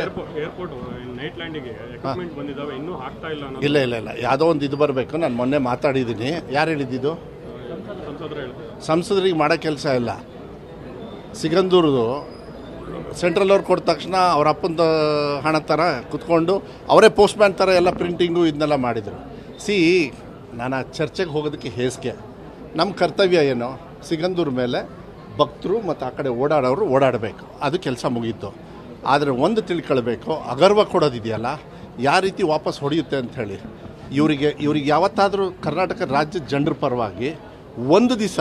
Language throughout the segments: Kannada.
ಏರ್ಪೋರ್ಟ್ ನೈಟ್ ಲ್ಯಾಂಡಿಂಗ್ಗೆ ಎಕ್ವಿಪ್ಮೆಂಟ್ ಬಂದಿದ್ದಾವೆ, ಇನ್ನೂ ಆಗ್ತಾ ಇಲ್ಲ ಅನ್ನೋದು. ಇಲ್ಲ ಯಾವುದೋ ಒಂದು ಇದು ಬರಬೇಕು. ನಾನು ಮೊನ್ನೆ ಮಾತಾಡಿದ್ದೀನಿ. ಯಾರು ಹೇಳಿದ್ದು? ಸಂಸದರಿಗೆ ಮಾಡೋ ಕೆಲಸ ಇಲ್ಲ. ಸಿಗಂದೂರ್ದು ಸೆಂಟ್ರಲ್ ಅವ್ರು ಕೊಟ್ಟ ತಕ್ಷಣ ಅವ್ರ ಅಪ್ಪನ ಹಣ ಥರ ಕುತ್ಕೊಂಡು ಅವರೇ ಪೋಸ್ಟ್ ಮ್ಯಾನ್ ಥರ ಎಲ್ಲ ಪ್ರಿಂಟಿಂಗು ಇದನ್ನೆಲ್ಲ ಮಾಡಿದರು. ನಾನು ಆ ಚರ್ಚೆಗೆ ಹೋಗೋದಕ್ಕೆ ಹೇಸಿಗೆ. ನಮ್ಮ ಕರ್ತವ್ಯ ಏನು? ಸಿಗಂದೂರ್ ಮೇಲೆ ಭಕ್ತರು ಮತ್ತು ಆ ಕಡೆ ಓಡಾಡೋರು ಓಡಾಡಬೇಕು, ಅದು ಕೆಲಸ ಮುಗೀತು. ಆದರೆ ಒಂದು ತಿಳ್ಕೊಳ್ಬೇಕು, ಅಗರ್ವ ಕೊಡೋದಿದೆಯಲ್ಲ, ಯಾವ ರೀತಿ ವಾಪಸ್ ಹೊಡೆಯುತ್ತೆ ಅಂಥೇಳಿ. ಇವ್ರಿಗೆ ಯಾವತ್ತಾದರೂ ಕರ್ನಾಟಕ ರಾಜ್ಯದ ಜನರ ಪರವಾಗಿ ಒಂದು ದಿವಸ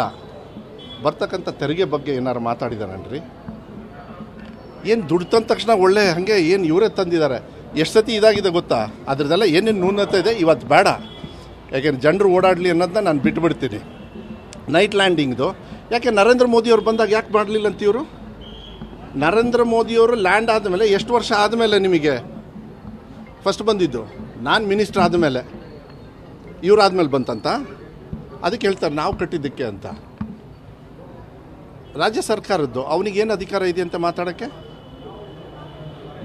ಬರ್ತಕ್ಕಂಥ ತೆರಿಗೆ ಬಗ್ಗೆ ಏನಾರು ಮಾತಾಡಿದಾರನ್ರಿ? ಏನು ದುಡ್ಡು ತಂದ ತಕ್ಷಣ ಒಳ್ಳೆ ಹಾಗೆ ಏನು ಇವರೇ ತಂದಿದ್ದಾರೆ. ಎಷ್ಟು ಸತಿ ಇದಾಗಿದೆ ಗೊತ್ತಾ? ಅದ್ರದ್ದೆಲ್ಲ ಏನೇನು ನ್ಯೂನತೆ ಇದೆ ಇವತ್ತು ಬೇಡ. ಯಾಕೆಂದ್ರೆ ಜನರು ಓಡಾಡಲಿ ಅನ್ನೋದನ್ನ ನಾನು ಬಿಟ್ಬಿಡ್ತೀನಿ. ನೈಟ್ ಲ್ಯಾಂಡಿಂಗ್ದು ಯಾಕೆ ನರೇಂದ್ರ ಮೋದಿಯವ್ರು ಬಂದಾಗ ಯಾಕೆ ಮಾಡಲಿಲ್ಲ ಅಂತ ಇವರು? ನರೇಂದ್ರ ಮೋದಿಯವರು ಲ್ಯಾಂಡ್ ಆದಮೇಲೆ ಎಷ್ಟು ವರ್ಷ ಆದಮೇಲೆ ನಿಮಗೆ ಫಸ್ಟ್ ಬಂದಿದ್ದು? ನಾನು ಮಿನಿಸ್ಟರ್ ಆದಮೇಲೆ, ಇವ್ರು ಆದಮೇಲೆ ಬಂತಂತ. ಅದಕ್ಕೆ ಹೇಳ್ತಾರೆ ನಾವು ಕಟ್ಟಿದ್ದಕ್ಕೆ ಅಂತ. ರಾಜ್ಯ ಸರ್ಕಾರದ್ದು ಅವನಿಗೇನು ಅಧಿಕಾರ ಇದೆ ಅಂತ ಮಾತಾಡೋಕ್ಕೆ?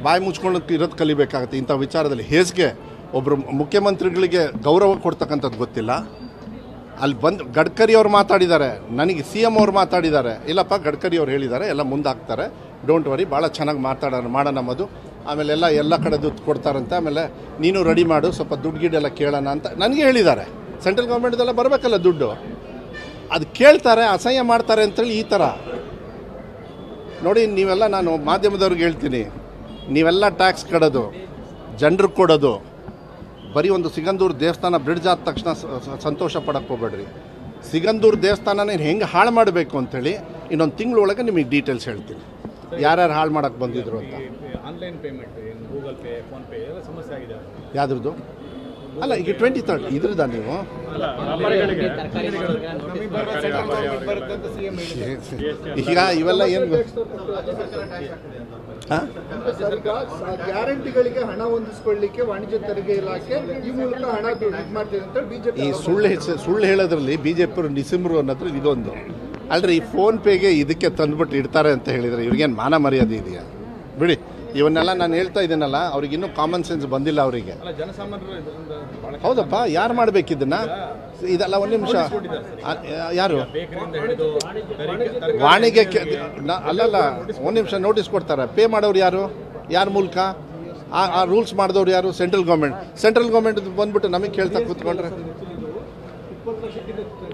ಬಾಯಿ ಮುಚ್ಕೊಂಡು ಇರೋದು ಕಲಿಬೇಕಾಗತ್ತೆ ಇಂಥ ವಿಚಾರದಲ್ಲಿ. ಹೇಸಿಗೆ ಒಬ್ಬರು ಮುಖ್ಯಮಂತ್ರಿಗಳಿಗೆ ಗೌರವ ಕೊಡ್ತಕ್ಕಂಥದ್ದು ಗೊತ್ತಿಲ್ಲ. ಅಲ್ಲಿ ಬಂದು ಗಡ್ಕರಿ ಅವ್ರು ಮಾತಾಡಿದ್ದಾರೆ, ನನಗೆ CM ಅವ್ರು ಮಾತಾಡಿದ್ದಾರೆ. ಇಲ್ಲಪ್ಪ ಗಡ್ಕರಿ ಅವ್ರು ಹೇಳಿದ್ದಾರೆ ಎಲ್ಲ ಮುಂದಾಗ್ತಾರೆ, ಡೋಂಟ್ ವರಿ, ಭಾಳ ಚೆನ್ನಾಗಿ ಮಾಡೋಣ ಮದು. ಆಮೇಲೆ ಎಲ್ಲ ಕಡೆ ದುಡ್ಡು ಕೊಡ್ತಾರಂತೆ, ಆಮೇಲೆ ನೀನು ರೆಡಿ ಮಾಡು, ಸ್ವಲ್ಪ ದುಡ್ಡು ಗಿಡ್ಡೆಲ್ಲ ಕೇಳೋಣ ಅಂತ ನನಗೆ ಹೇಳಿದ್ದಾರೆ. ಸೆಂಟ್ರಲ್ ಗೌರ್ಮೆಂಟ್ದೆಲ್ಲ ಬರಬೇಕಲ್ಲ ದುಡ್ಡು, ಅದು ಕೇಳ್ತಾರೆ, ಅಸಹ್ಯ ಮಾಡ್ತಾರೆ ಅಂತೇಳಿ ಈ ಥರ ನೋಡಿ. ನೀವೆಲ್ಲ, ನಾನು ಮಾಧ್ಯಮದವ್ರಿಗೆ ಹೇಳ್ತೀನಿ, ನೀವೆಲ್ಲ ಟ್ಯಾಕ್ಸ್ ಕಡೋದು, ಜನರಿಗೆ ಕೊಡೋದು, ಬರೀ ಒಂದು ಸಿಗಂದೂರು ದೇವಸ್ಥಾನ ಬ್ರಿಡ್ಜ್ ಆದ ತಕ್ಷಣ ಸಂತೋಷ ಪಡಕ್ಕೆ ಹೋಗ್ಬೇಡ್ರಿ. ಸಿಗಂದೂರು ದೇವಸ್ಥಾನನ ಹೆಂಗೆ ಹಾಳು ಮಾಡಬೇಕು ಅಂಥೇಳಿ ಇನ್ನೊಂದು ತಿಂಗಳೊಳಗೆ ನಿಮಗೆ ಡೀಟೇಲ್ಸ್ ಹೇಳ್ತೀನಿ, ಯಾರ್ಯಾರು ಹಾಳು ಮಾಡೋಕ್ಕೆ ಬಂದಿದ್ರು ಅಂತ. Online payment, Google pay, phone pay ಎಲ್ಲ ಸಮಸ್ಯೆ ಆಗಿದೆ. ಯಾವ್ದ್ರದ್ದು? ಅಲ್ಲ, ಈಗ 23rd ಇದ್ರದ್ದ ನೀವು ಈಗ ಇವೆಲ್ಲ ಏನು ಗ್ಯಾರಂಟಿಗಳಿಗೆ ಹಣ ಹೊಂದಿಸಿಕೊಳ್ಳಿಕ್ಕೆ ವಾಣಿಜ್ಯ ತೆರಿಗೆ ಇಲಾಖೆ ಈ ಮೂಲಕ ಹಣ ಮಾಡ್ತಿದೆ ಅಂತ ಬಿಜೆಪಿ. ಈ ಸುಳ್ಳು ಹೇಳೋದ್ರಲ್ಲಿ ಬಿಜೆಪಿ ನಿಸಿಮ್ರು ಅನ್ನೋದ್ರ ಇದೊಂದು ಅಲ್ರಿ. ಈ ಫೋನ್ ಪೇಗೆ ಇದಕ್ಕೆ ತಂದ್ಬಿಟ್ಟು ಇಡ್ತಾರೆ ಅಂತ ಹೇಳಿದರೆ ಇವ್ರಿಗೇನು ಮಾನ ಮರ್ಯಾದೆ ಇದೆಯಾ? ಬಿಡಿ, ಇವನ್ನೆಲ್ಲ ನಾನು ಹೇಳ್ತಾ ಇದ್ದೀನಲ್ಲ, ಅವ್ರಿಗಿನ್ನೂ ಕಾಮನ್ ಸೆನ್ಸ್ ಬಂದಿಲ್ಲ ಅವರಿಗೆ. ಹೌದಪ್ಪ, ಯಾರು ಮಾಡಬೇಕಿದ್ದನ್ನ? ಇದೆಲ್ಲ ಒಂದು ನಿಮಿಷ, ಯಾರು ವಾಣಿಗೆ ಅಲ್ಲಲ್ಲ, ಒಂದು ನಿಮಿಷ ನೋಟಿಸ್ ಕೊಡ್ತಾರೆ. ಪೇ ಮಾಡೋರು ಯಾರ ಮೂಲಕ? ಆ ರೂಲ್ಸ್ ಮಾಡಿದವ್ರು ಯಾರು? ಸೆಂಟ್ರಲ್ ಗೌರ್ಮೆಂಟ್ ಬಂದ್ಬಿಟ್ಟು ನಮಗೆ ಕೇಳ್ತಾ ಕೂತ್ಕೊಂಡ್ರೆ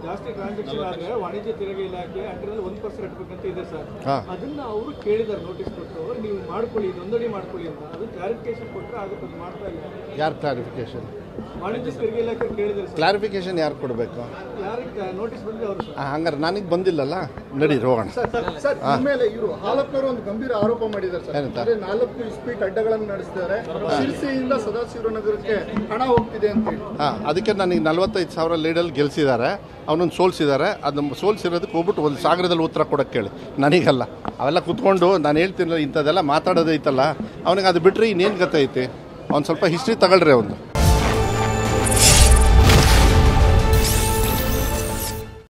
ಜಾಸ್ತಿ ಟ್ರಾನ್ಸಾಕ್ಷನ್ ಆದ್ರೆ ವಾಣಿಜ್ಯ ತೆರಿಗೆ ಇಲಾಖೆ 1% ಕಟ್ಟಬೇಕಂತ ಇದೆ ಸರ್. ಅದನ್ನ ಅವರು ಕೇಳಿದಾರೆ, ನೋಟಿಸ್ ಕೊಟ್ಟು ನೀವು ಮಾಡ್ಕೊಳ್ಳಿ, ನೋಂದಣಿ ಮಾಡ್ಕೊಳ್ಳಿ ಅಂತ. ಅದು ಕ್ಲಾರಿಫಿಕೇಶನ್ ಕೊಟ್ಟರೆ ಆಗುತ್ತೆ, ಅದು ಮಾಡ್ತಾ ಇಲ್ಲ. ಯಾರು ಕ್ಲಾರಿಫಿಕೇಶನ್? ವಾಣಿಜ್ಯ ತೆರಿಗೆ ಇಲಾಖೆ ಕೇಳಿದ್ದಾರೆ. ಕ್ಲಾರಿಫಿಕೇಶನ್ ಯಾರು ಕೊಡಬೇಕು? ಯಾರಿಗೆ ನೋಟಿಸ್ ಬಂದಿದೆ ಅವರು ಸರ್. ಹಂಗಾರೆ ನನಗೆ ಬಂದಿಲ್ಲಲ್ಲ, ನಡಿ ಹೋಗೋಣ. ಸರ್ ಮೇಲೆ ಇವರು ಹಾಲಪ್ಪನವರು ಒಂದು ಗಂಭೀರ ಆರೋಪ ಮಾಡಿದ್ದಾರೆ ಸರ್. ಅದೇ 4 ಇಸ್ಪೀಟ್ ಅಡ್ಡಗಳನ್ನು ನಡೆಸ್ತಾರೆ, ಶಿರಸಿಯಿಂದ ಸದಾಶಿವನಗರಕ್ಕೆ ಹಣ ಹೋಗ್ತಿದೆ ಅಂತ ಹೇಳಿ. ಅದಕ್ಕೆ ನನಗೆ 45,000 ಲೀಡಲ್ಲಿ ಗೆಲ್ಸಿದ್ದಾರೆ, ಅವನನ್ನು ಸೋಲ್ಸಿದ್ದಾರೆ. ಅದನ್ನು ಸೋಲ್ಸಿರೋದಕ್ಕೆ ಹೋಗ್ಬಿಟ್ಟು ಒಂದು ಸಾಗರದಲ್ಲಿ ಉತ್ತರ ಕೊಡೋಕ್ಕೆ ಕೇಳಿ, ನನಗಲ್ಲ. ಅವೆಲ್ಲ ಕುತ್ಕೊಂಡು ನಾನು ಹೇಳ್ತೀನಲ್ಲ, ಇಂಥದ್ದೆಲ್ಲ ಮಾತಾಡೋದೈತಲ್ಲ, ಅವನಿಗೆ ಅದು ಬಿಟ್ಟರೆ ಇನ್ನೇನು ಗೊತ್ತೈತಿ? ಅವ್ನು ಸ್ವಲ್ಪ ಹಿಸ್ಟ್ರಿ ತಗೊಳ್ರಿ. ಅವನು